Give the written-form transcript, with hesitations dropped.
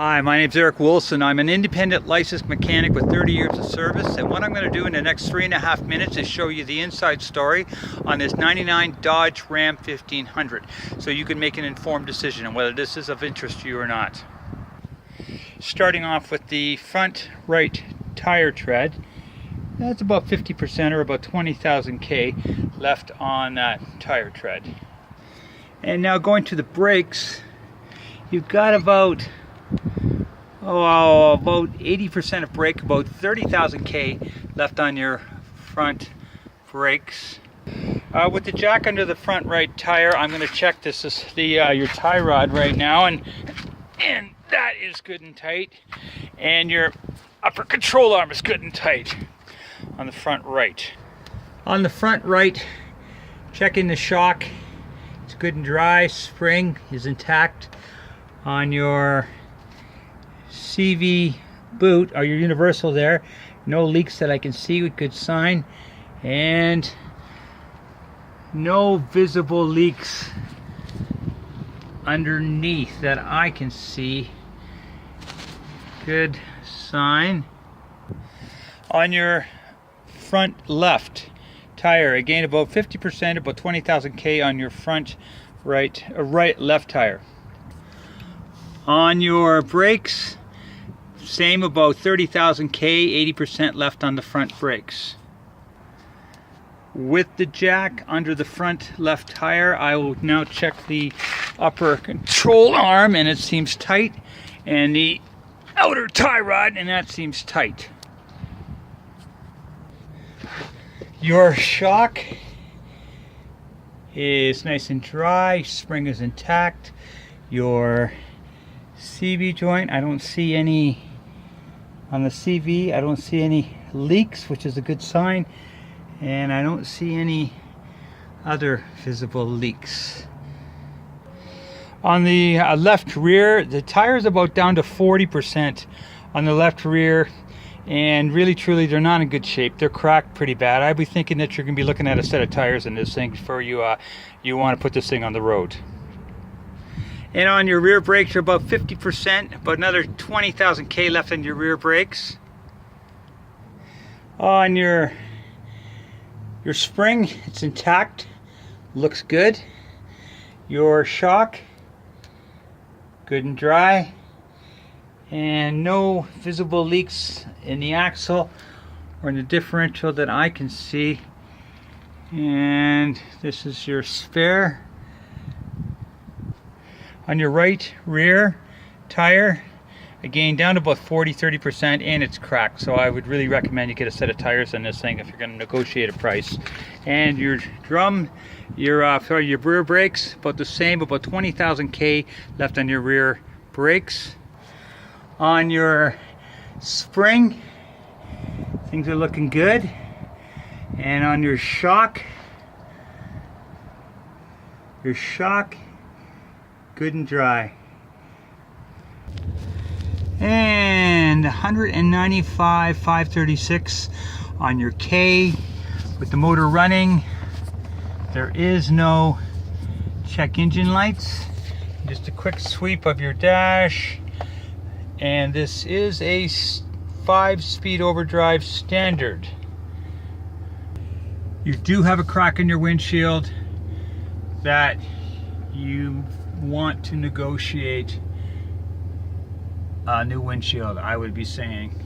Hi, my name is Eric Wilson. I'm an independent licensed mechanic with 30 years of service, and what I'm going to do in the next 3.5 minutes is show you the inside story on this 99 Dodge Ram 1500 so you can make an informed decision on whether this is of interest to you or not. Starting off with the front right tire tread, that's about 50% or about 20,000 K left on that tire tread. And now going to the brakes, you've got about 80% of brake, about 30,000 K left on your front brakes. With the jack under the front right tire, I'm going to check this is the your tie rod right now, and that is good and tight, and your upper control arm is good and tight on the front right. On the front right, checking the shock, it's good and dry, spring is intact. On your CV boot or your universal there, no leaks that I can see, with good sign, and no visible leaks underneath that I can see, good sign. On your front left tire, again about 50%, about 20,000 K on your front right left tire. On your brakes, same, about 30,000 K, 80% left on the front brakes. With the jack under the front left tire, I will now check the upper control arm, and it seems tight, and the outer tie rod, and that seems tight. Your shock is nice and dry, spring is intact. Your CV joint, I don't see any on the CV, I don't see any leaks, which is a good sign, and I don't see any other visible leaks. On the left rear, the tire is about down to 40% on the left rear, and really truly they're not in good shape. They're cracked pretty bad. I'd be thinking that you're going to be looking at a set of tires in this thing before you want to put this thing on the road. And on your rear brakes, you're about 50%, about another 20,000 K left on your rear brakes. On your spring, it's intact, looks good. Your shock, good and dry, and no visible leaks in the axle or in the differential that I can see. And this is your spare. On your right rear tire, again down to about 30%, and it's cracked, so I would really recommend you get a set of tires on this thing if you're going to negotiate a price. And your drum, your rear brakes, about the same, about 20,000 K left on your rear brakes. On your spring, things are looking good, and on your shock, good and dry. And 195,536 on your K with the motor running. There is no check engine lights. Just a quick sweep of your dash, and this is a 5-speed overdrive standard. You do have a crack in your windshield that you want to negotiate a new windshield, I would be saying.